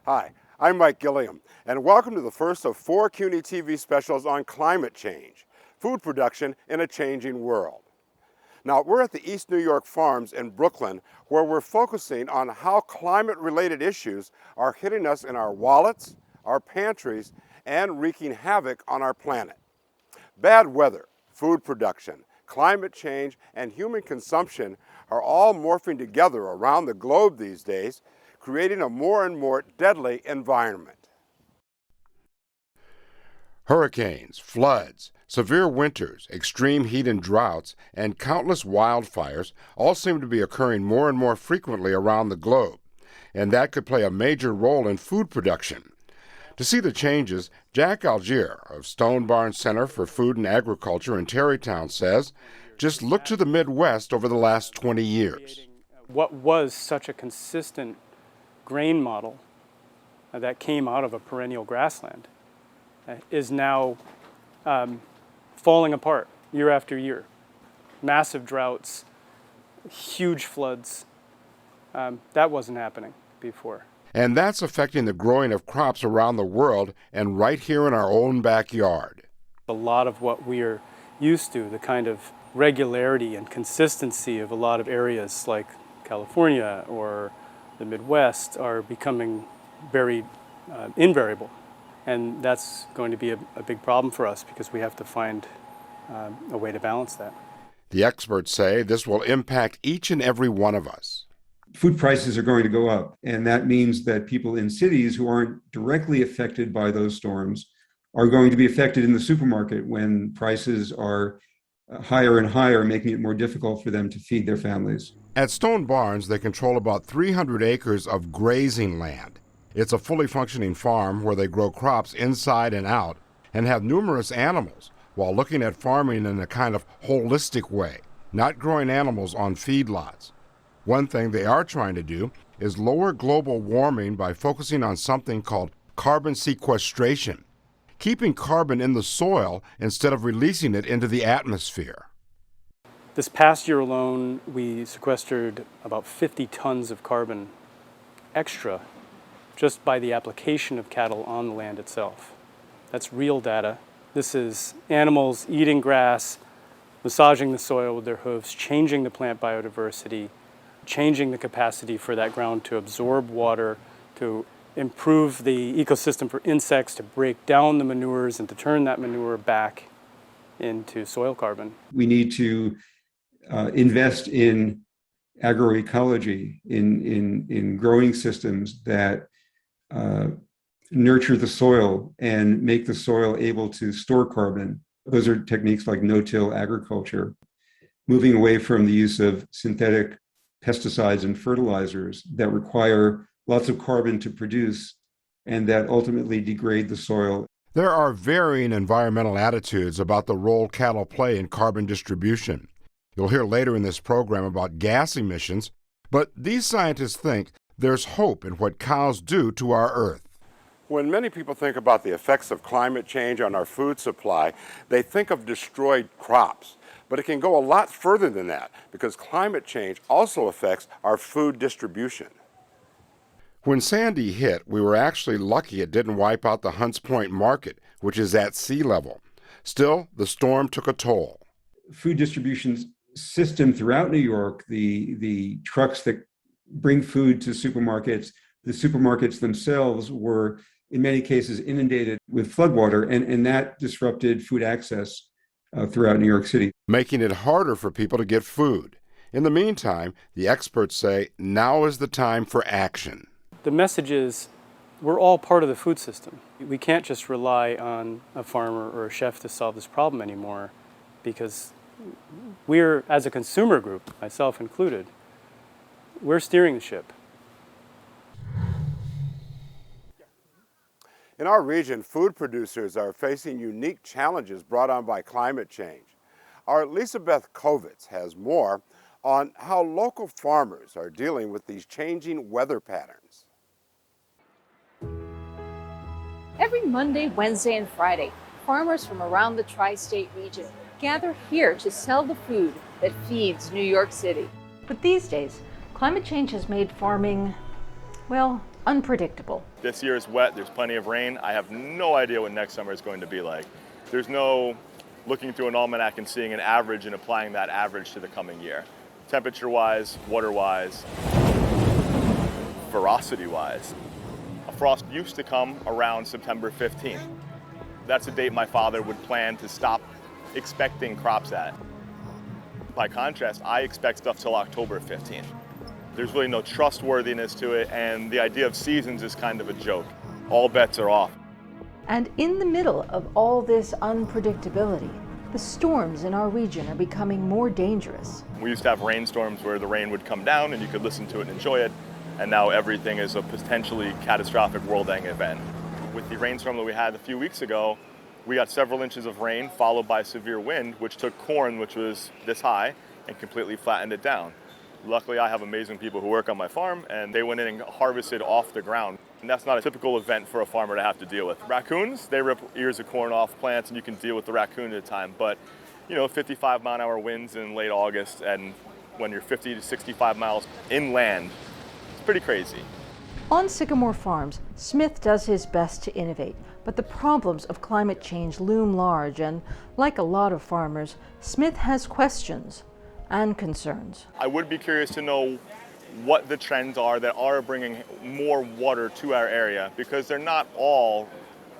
Hi, I'm Mike Gilliam, and welcome to the first of 4 CUNY TV specials on climate change, food production in a changing world. Now, we're at the East New York Farms in Brooklyn, where we're focusing on how climate-related issues are hitting us in our wallets, our pantries, and wreaking havoc on our planet. Bad weather, food production, climate change, and human consumption are all morphing together around the globe these days, creating a more and more deadly environment. Hurricanes, floods, severe winters, extreme heat and droughts, and countless wildfires all seem to be occurring more and more frequently around the globe, and that could play a major role in food production. To see the changes, Jack Algier of Stone Barn Center for Food and Agriculture in Tarrytown says, just look to the Midwest over the last 20 years. What was such a consistent grain model that came out of a perennial grassland is now falling apart year after year. Massive droughts, huge floods. That wasn't happening before. And that's affecting the growing of crops around the world and right here in our own backyard. A lot of what we are used to, the kind of regularity and consistency of a lot of areas like California or the Midwest, are becoming very invariable. And that's going to be a big problem for us because we have to find a way to balance that. The experts say this will impact each and every one of us. Food prices are going to go up, and that means that people in cities who aren't directly affected by those storms are going to be affected in the supermarket when prices are higher and higher, making it more difficult for them to feed their families. At Stone Barns, they control about 300 acres of grazing land. It's a fully functioning farm where they grow crops inside and out and have numerous animals while looking at farming in a kind of holistic way, not growing animals on feedlots. One thing they are trying to do is lower global warming by focusing on something called carbon sequestration, keeping carbon in the soil instead of releasing it into the atmosphere. This past year alone, we sequestered about 50 tons of carbon extra just by the application of cattle on the land itself. That's real data. This is animals eating grass, massaging the soil with their hooves, changing the plant biodiversity, changing the capacity for that ground to absorb water, to improve the ecosystem for insects, to break down the manures and to turn that manure back into soil carbon. We need to invest in agroecology, in growing systems that nurture the soil and make the soil able to store carbon. Those are techniques like no-till agriculture, moving away from the use of synthetic pesticides and fertilizers that require lots of carbon to produce and that ultimately degrade the soil. There are varying environmental attitudes about the role cattle play in carbon distribution. You'll hear later in this program about gas emissions, but these scientists think there's hope in what cows do to our earth. When many people think about the effects of climate change on our food supply, they think of destroyed crops. But it can go a lot further than that because climate change also affects our food distribution. When Sandy hit, we were actually lucky it didn't wipe out the Hunts Point market, which is at sea level. Still, the storm took a toll. Food distribution system throughout New York, the trucks that bring food to supermarkets, the supermarkets themselves were in many cases inundated with floodwater, and that disrupted food access throughout New York City, making it harder for people to get food. In the meantime, the experts say now is the time for action. The message is we're all part of the food system. We can't just rely on a farmer or a chef to solve this problem anymore because we're, as a consumer group, myself included, we're steering the ship. In our region, food producers are facing unique challenges brought on by climate change. Our Elisabeth Kovitz has more on how local farmers are dealing with these changing weather patterns. Every Monday, Wednesday, and Friday, farmers from around the tri-state region gather here to sell the food that feeds New York City. But these days, climate change has made farming Well, unpredictable. This year is wet, there's plenty of rain. I have no idea what next summer is going to be like. There's no looking through an almanac and seeing an average and applying that average to the coming year. Temperature-wise, water-wise, ferocity-wise. A frost used to come around September 15th. That's a date my father would plan to stop expecting crops at. By contrast, I expect stuff till October 15th. There's really no trustworthiness to it, and the idea of seasons is kind of a joke. All bets are off. And in the middle of all this unpredictability, the storms in our region are becoming more dangerous. We used to have rainstorms where the rain would come down and you could listen to it and enjoy it, and now everything is a potentially catastrophic world-ending event. With the rainstorm that we had a few weeks ago, we got several inches of rain followed by severe wind, which took corn, which was this high, and completely flattened it down. Luckily, I have amazing people who work on my farm, and they went in and harvested off the ground. And that's not a typical event for a farmer to have to deal with. Raccoons, they rip ears of corn off plants, and you can deal with the raccoon at a time. But, 55-mile-an-hour winds in late August, and when you're 50 to 65 miles inland, it's pretty crazy. On Sycamore Farms, Smith does his best to innovate, but the problems of climate change loom large, and like a lot of farmers, Smith has questions and concerns. I would be curious to know what the trends are that are bringing more water to our area, because they're not all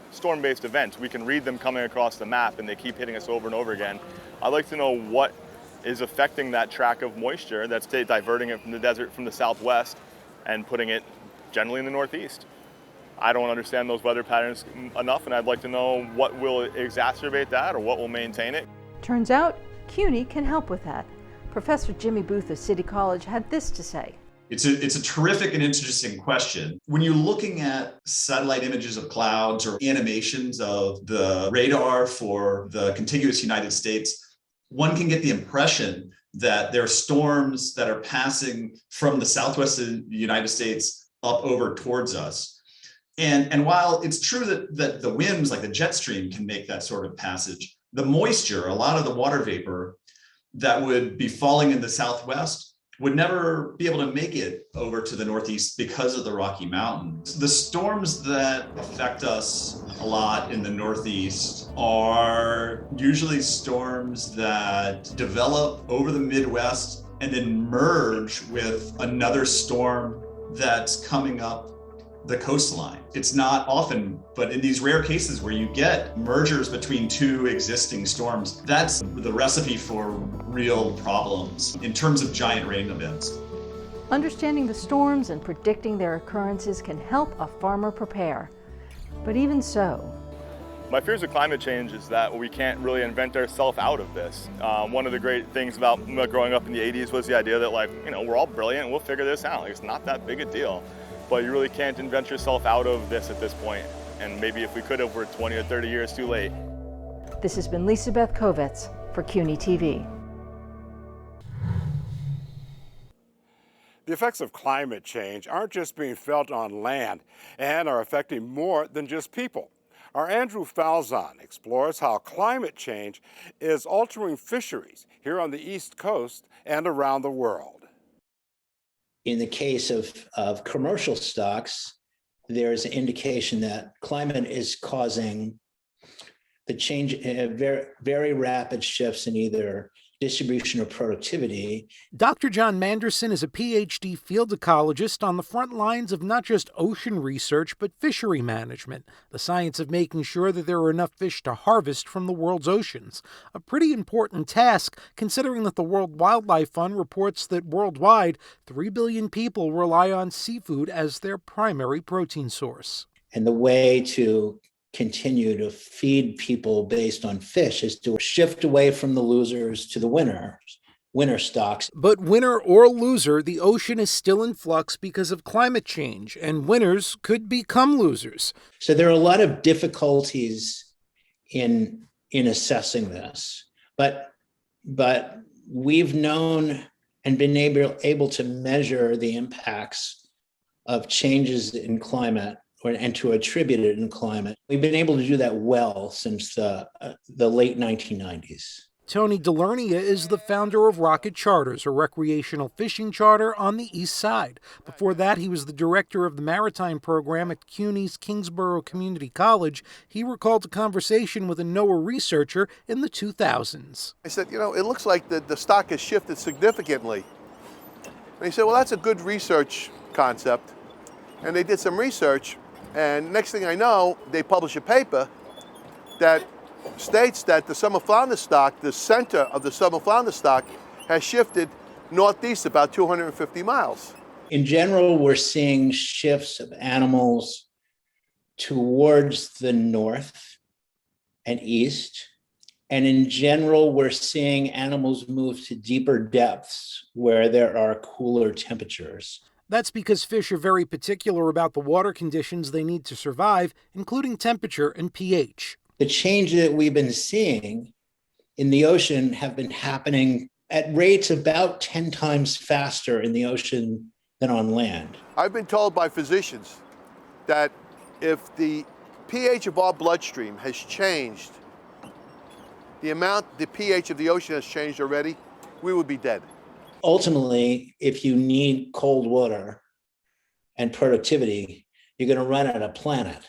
storm-based events. We can read them coming across the map and they keep hitting us over and over again. I'd like to know what is affecting that track of moisture that's diverting it from the desert from the southwest and putting it generally in the northeast. I don't understand those weather patterns enough, and I'd like to know what will exacerbate that or what will maintain it. Turns out CUNY can help with that. Professor Jimmy Booth of City College had this to say. It's a terrific and interesting question. When you're looking at satellite images of clouds or animations of the radar for the contiguous United States, one can get the impression that there are storms that are passing from the southwest of the United States up over towards us. And while it's true that the winds, like the jet stream, can make that sort of passage, the moisture, a lot of the water vapor that would be falling in the southwest would never be able to make it over to the northeast because of the Rocky Mountains. The storms that affect us a lot in the northeast are usually storms that develop over the Midwest and then merge with another storm that's coming up the coastline. It's not often, but in these rare cases where you get mergers between two existing storms, that's the recipe for real problems in terms of giant rain events. Understanding the storms and predicting their occurrences can help a farmer prepare. But even so, My fears of climate change is that we can't really invent ourselves out of this. One of the great things about growing up in the 80s was the idea that, we're all brilliant and we'll figure this out. It's not that big a deal. But you really can't invent yourself out of this at this point. And maybe if we could have, we're 20 or 30 years too late. This has been Lisa Beth Kovets for CUNY TV. The effects of climate change aren't just being felt on land and are affecting more than just people. Our Andrew Falzon explores how climate change is altering fisheries here on the East Coast and around the world. In the case of commercial stocks, there's an indication that climate is causing the change, very, very rapid shifts in either distribution or productivity. Dr. John Manderson is a PhD field ecologist on the front lines of not just ocean research, but fishery management, the science of making sure that there are enough fish to harvest from the world's oceans. A pretty important task, considering that the World Wildlife Fund reports that worldwide, 3 billion people rely on seafood as their primary protein source. And the way to continue to feed people based on fish is to shift away from the losers to the winner stocks. But winner or loser, the ocean is still in flux because of climate change, and winners could become losers. So there are a lot of difficulties in assessing this, but we've known and been able to measure the impacts of changes in climate and to attribute it in climate. We've been able to do that well since the late 1990s. Tony DiLernia is the founder of Rocket Charters, a recreational fishing charter on the East Side. Before that, he was the director of the maritime program at CUNY's Kingsborough Community College. He recalled a conversation with a NOAA researcher in the 2000s. I said, it looks like the stock has shifted significantly. And he said, well, that's a good research concept. And they did some research, and next thing I know, they publish a paper that states that the summer flounder stock, the center of the summer flounder stock, has shifted northeast about 250 miles. In general, we're seeing shifts of animals towards the north and east. And in general, we're seeing animals move to deeper depths where there are cooler temperatures. That's because fish are very particular about the water conditions they need to survive, including temperature and pH. The change that we've been seeing in the ocean have been happening at rates about 10 times faster in the ocean than on land. I've been told by physicians that if the pH of our bloodstream has changed, the pH of the ocean has changed already, we would be dead. Ultimately, if you need cold water and productivity, you're going to run out of planet.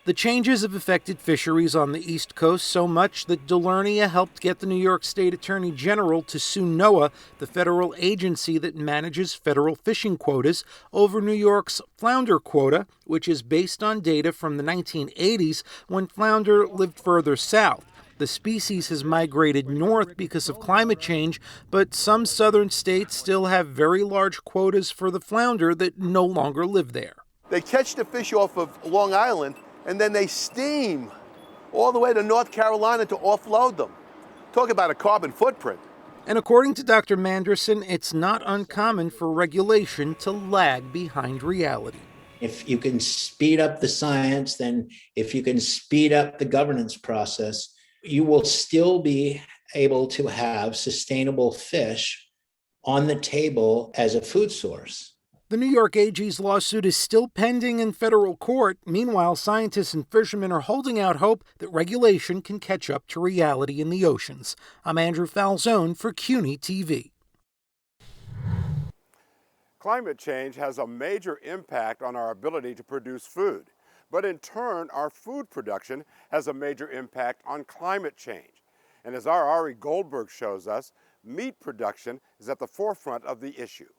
The changes have affected fisheries on the East Coast so much that DiLernia helped get the New York State Attorney General to sue NOAA, the federal agency that manages federal fishing quotas, over New York's flounder quota, which is based on data from the 1980s when flounder lived further south. The species has migrated north because of climate change, but some southern states still have very large quotas for the flounder that no longer live there. They catch the fish off of Long Island, and then they steam all the way to North Carolina to offload them. Talk about a carbon footprint. And according to Dr. Manderson, it's not uncommon for regulation to lag behind reality. If you can speed up the science, then if you can speed up the governance process, you will still be able to have sustainable fish on the table as a food source. The New York AG's lawsuit is still pending in federal court. Meanwhile, scientists and fishermen are holding out hope that regulation can catch up to reality in the oceans. I'm Andrew Falzone for CUNY TV. Climate change has a major impact on our ability to produce food. But in turn, our food production has a major impact on climate change. And as our Ari Goldberg shows us, meat production is at the forefront of the issue.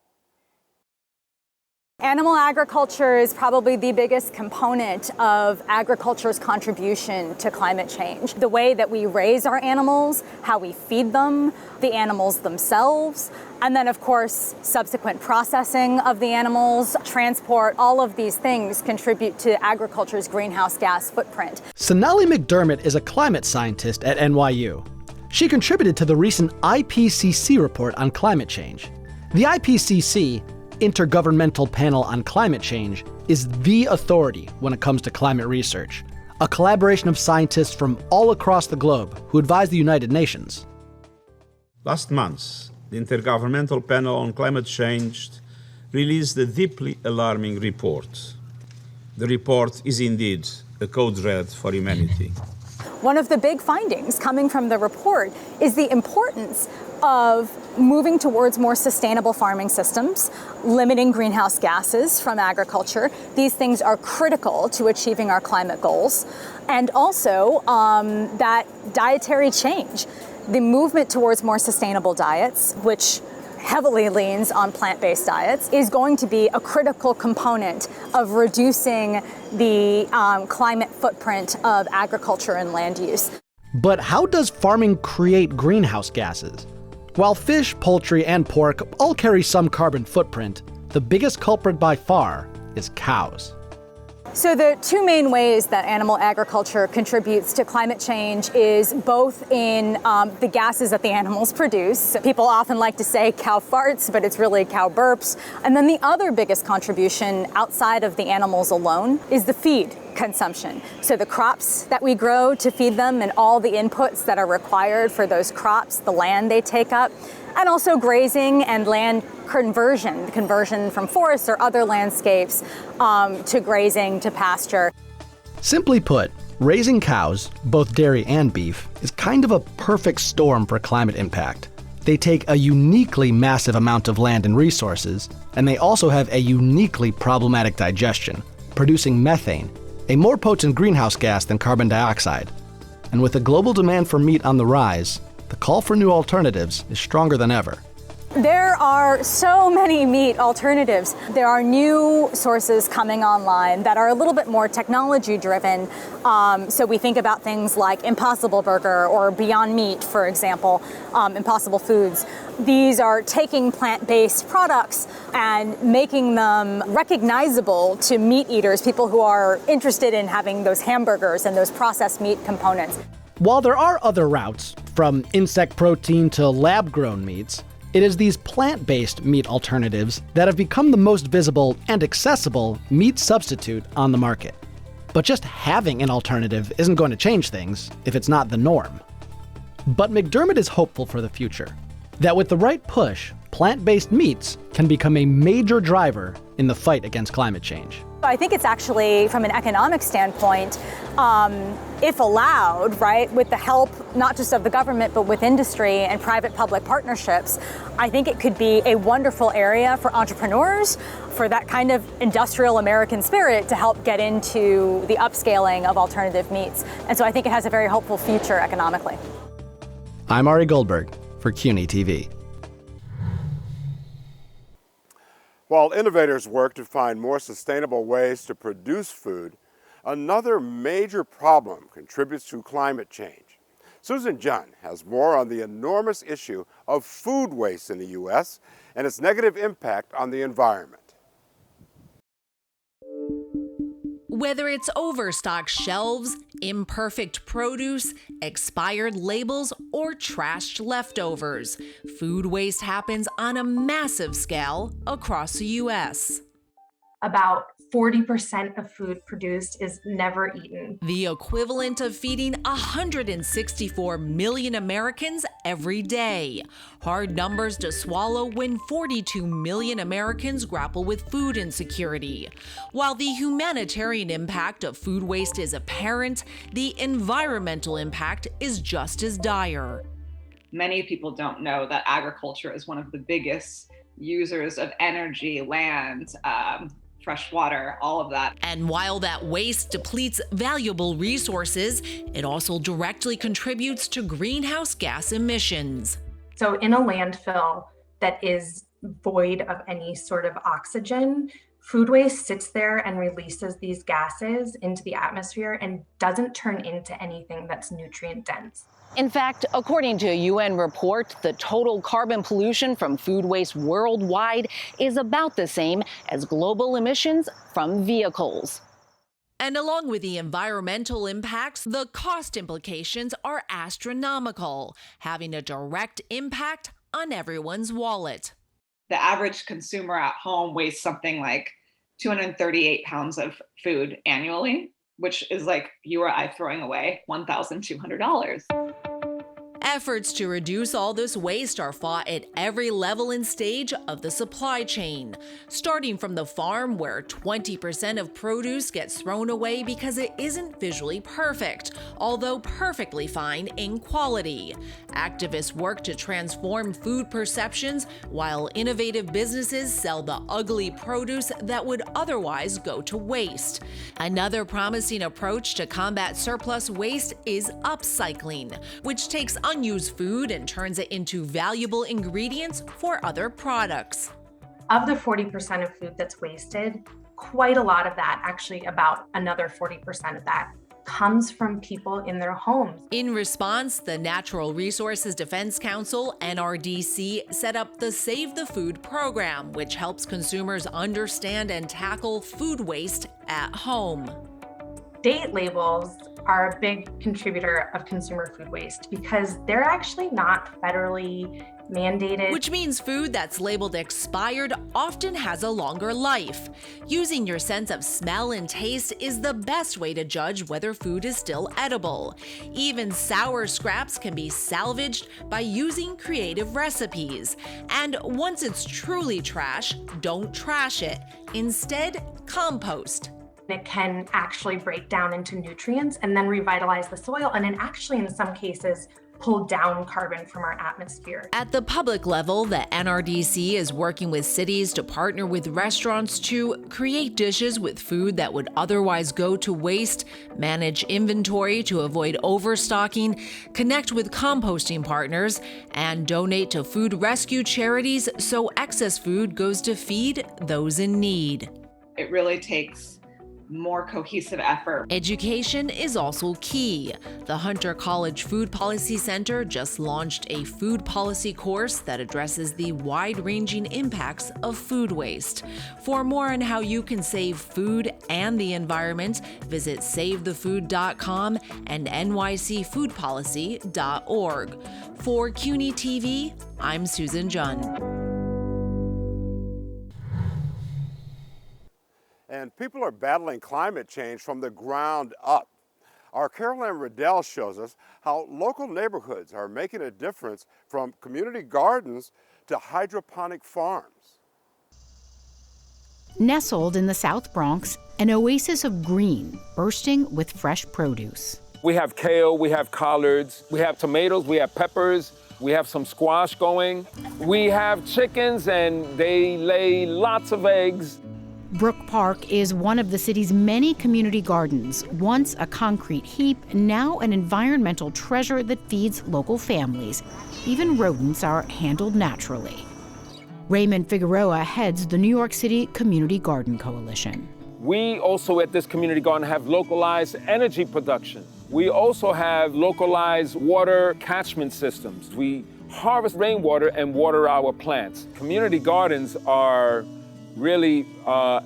Animal agriculture is probably the biggest component of agriculture's contribution to climate change. The way that we raise our animals, how we feed them, the animals themselves, and then of course subsequent processing of the animals, transport, all of these things contribute to agriculture's greenhouse gas footprint. Sonali McDermott is a climate scientist at NYU. She contributed to the recent IPCC report on climate change. The IPCC, Intergovernmental Panel on Climate Change, is the authority when it comes to climate research, a collaboration of scientists from all across the globe who advise the United Nations. Last month, the Intergovernmental Panel on Climate Change released a deeply alarming report. The report is indeed a code red for humanity. One of the big findings coming from the report is the importance of moving towards more sustainable farming systems, limiting greenhouse gases from agriculture. These things are critical to achieving our climate goals. And also that dietary change, the movement towards more sustainable diets, which heavily leans on plant-based diets, is going to be a critical component of reducing the climate footprint of agriculture and land use. But how does farming create greenhouse gases? While fish, poultry, and pork all carry some carbon footprint, the biggest culprit by far is cows. So the two main ways that animal agriculture contributes to climate change is both in the gases that the animals produce. People often like to say cow farts, but it's really cow burps. And then the other biggest contribution outside of the animals alone is the feed consumption. So the crops that we grow to feed them and all the inputs that are required for those crops, the land they take up, and also grazing and land conversion from forests or other landscapes to grazing, to pasture. Simply put, raising cows, both dairy and beef, is kind of a perfect storm for climate impact. They take a uniquely massive amount of land and resources, and they also have a uniquely problematic digestion, producing methane, a more potent greenhouse gas than carbon dioxide. And with the global demand for meat on the rise, the call for new alternatives is stronger than ever. There are so many meat alternatives. There are new sources coming online that are a little bit more technology driven. So we think about things like Impossible Burger or Beyond Meat, for example, Impossible Foods. These are taking plant-based products and making them recognizable to meat eaters, people who are interested in having those hamburgers and those processed meat components. While there are other routes, from insect protein to lab-grown meats, it is these plant-based meat alternatives that have become the most visible and accessible meat substitute on the market. But just having an alternative isn't going to change things if it's not the norm. But McDermott is hopeful for the future, that with the right push, plant-based meats can become a major driver in the fight against climate change. I think it's actually, from an economic standpoint, if allowed, right, with the help not just of the government, but with industry and private-public partnerships, I think it could be a wonderful area for entrepreneurs, for that kind of industrial American spirit to help get into the upscaling of alternative meats. And so I think it has a very hopeful future economically. I'm Ari Goldberg for CUNY TV. While innovators work to find more sustainable ways to produce food, another major problem contributes to climate change. Susan Junn has more on the enormous issue of food waste in the U.S. and its negative impact on the environment. Whether it's overstocked shelves, imperfect produce, expired labels, or trashed leftovers, food waste happens on a massive scale across the U.S. About 40% of food produced is never eaten. The equivalent of feeding 164 million Americans every day. Hard numbers to swallow when 42 million Americans grapple with food insecurity. While the humanitarian impact of food waste is apparent, the environmental impact is just as dire. Many people don't know that agriculture is one of the biggest users of energy, land, fresh water, all of that. And while that waste depletes valuable resources, it also directly contributes to greenhouse gas emissions. So in a landfill that is void of any sort of oxygen, food waste sits there and releases these gases into the atmosphere and doesn't turn into anything that's nutrient dense. In fact, according to a UN report, the total carbon pollution from food waste worldwide is about the same as global emissions from vehicles. And along with the environmental impacts, the cost implications are astronomical, having a direct impact on everyone's wallet. The average consumer at home wastes something like 238 pounds of food annually, which is like you or I throwing away $1,200. Efforts to reduce all this waste are fought at every level and stage of the supply chain, starting from the farm where 20% of produce gets thrown away because it isn't visually perfect, although perfectly fine in quality. Activists work to transform food perceptions, while innovative businesses sell the ugly produce that would otherwise go to waste. Another promising approach to combat surplus waste is upcycling, which takes unused food and turns it into valuable ingredients for other products. Of the 40% of food that's wasted, quite a lot of that, actually about another 40% of that, comes from people in their homes. In response, the Natural Resources Defense Council, NRDC, set up the Save the Food program, which helps consumers understand and tackle food waste at home. Date labels are a big contributor of consumer food waste because they're actually not federally mandated. Which means food that's labeled expired often has a longer life. Using your sense of smell and taste is the best way to judge whether food is still edible. Even sour scraps can be salvaged by using creative recipes. And once it's truly trash, don't trash it. Instead, compost. It can actually break down into nutrients and then revitalize the soil, and then actually in some cases pull down carbon from our atmosphere. At the public level, the NRDC is working with cities to partner with restaurants to create dishes with food that would otherwise go to waste, manage inventory to avoid overstocking, connect with composting partners, and donate to food rescue charities so excess food goes to feed those in need. It really takes more cohesive effort. Education is also key. The Hunter College Food Policy Center just launched a food policy course that addresses the wide-ranging impacts of food waste. For more on how you can save food and the environment, visit savethefood.com and nycfoodpolicy.org. For CUNY TV, I'm Susan Junn. And people are battling climate change from the ground up. Our Caroline Riddell shows us how local neighborhoods are making a difference from community gardens to hydroponic farms. Nestled in the South Bronx, an oasis of green bursting with fresh produce. We have kale, we have collards, we have tomatoes, we have peppers, we have some squash going. We have chickens and they lay lots of eggs. Brook Park is one of the city's many community gardens, once a concrete heap, now an environmental treasure that feeds local families. Even rodents are handled naturally. Raymond Figueroa heads the New York City Community Garden Coalition. We also at this community garden have localized energy production. We also have localized water catchment systems. We harvest rainwater and water our plants. Community gardens are really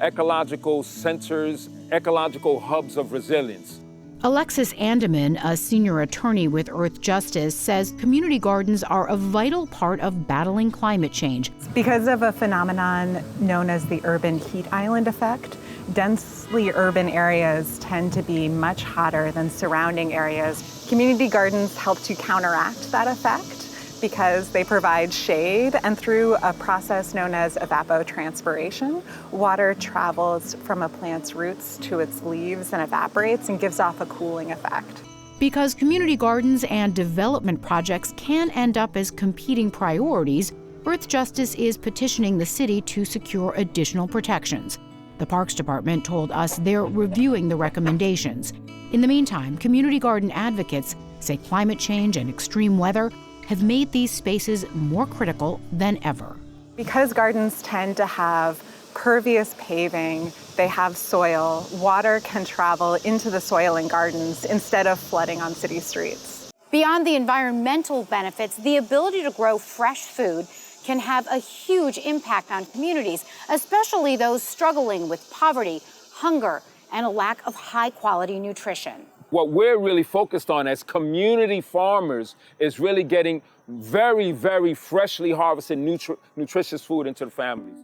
ecological centers, ecological hubs of resilience. Alexis Andaman, a senior attorney with Earth Justice, says community gardens are a vital part of battling climate change. Because of a phenomenon known as the urban heat island effect, densely urban areas tend to be much hotter than surrounding areas. Community gardens help to counteract that effect because they provide shade, and through a process known as evapotranspiration, water travels from a plant's roots to its leaves and evaporates and gives off a cooling effect. Because community gardens and development projects can end up as competing priorities, Earth Justice is petitioning the city to secure additional protections. The Parks Department told us they're reviewing the recommendations. In the meantime, community garden advocates say climate change and extreme weather have made these spaces more critical than ever. Because gardens tend to have pervious paving, they have soil, water can travel into the soil in gardens instead of flooding on city streets. Beyond the environmental benefits, the ability to grow fresh food can have a huge impact on communities, especially those struggling with poverty, hunger, and a lack of high-quality nutrition. What we're really focused on as community farmers is really getting very, very freshly harvested nutritious food into the families.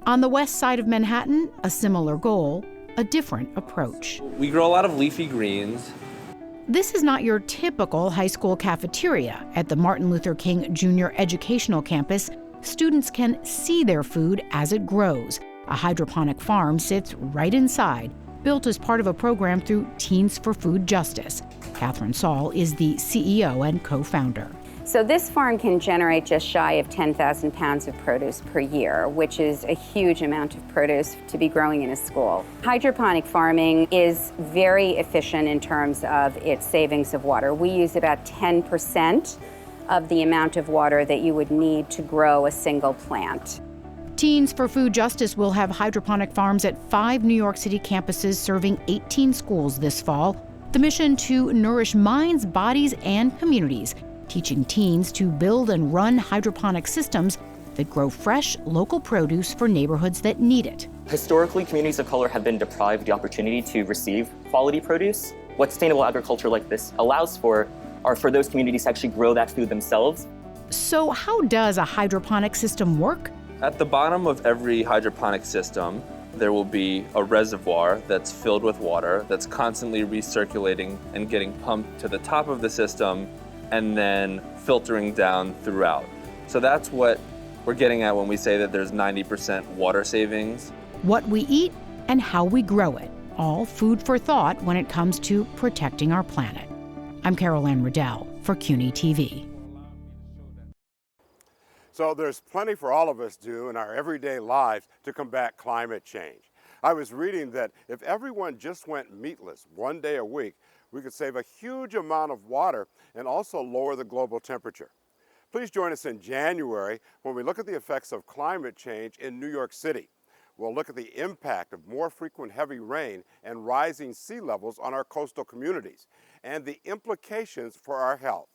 On the west side of Manhattan, a similar goal, a different approach. We grow a lot of leafy greens. This is not your typical high school cafeteria. At the Martin Luther King Jr. Educational Campus, students can see their food as it grows. A hydroponic farm sits right inside, built as part of a program through Teens for Food Justice. Catherine Saul is the CEO and co-founder. So this farm can generate just shy of 10,000 pounds of produce per year, which is a huge amount of produce to be growing in a school. Hydroponic farming is very efficient in terms of its savings of water. We use about 10% of the amount of water that you would need to grow a single plant. Teens for Food Justice will have hydroponic farms at 5 New York City campuses serving 18 schools this fall. The mission to nourish minds, bodies, and communities, teaching teens to build and run hydroponic systems that grow fresh, local produce for neighborhoods that need it. Historically, communities of color have been deprived the opportunity to receive quality produce. What sustainable agriculture like this allows for are for those communities to actually grow that food themselves. So how does a hydroponic system work? At the bottom of every hydroponic system, there will be a reservoir that's filled with water that's constantly recirculating and getting pumped to the top of the system and then filtering down throughout. So that's what we're getting at when we say that there's 90% water savings. What we eat and how we grow it. All food for thought when it comes to protecting our planet. I'm Carol Ann Riddell for CUNY TV. So there's plenty for all of us to do in our everyday lives to combat climate change. I was reading that if everyone just went meatless one day a week, we could save a huge amount of water and also lower the global temperature. Please join us in January when we look at the effects of climate change in New York City. We'll look at the impact of more frequent heavy rain and rising sea levels on our coastal communities and the implications for our health.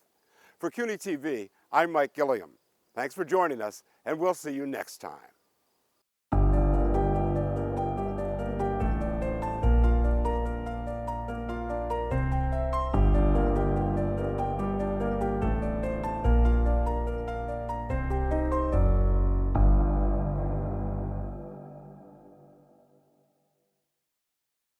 For CUNY TV, I'm Mike Gilliam. Thanks for joining us, and we'll see you next time.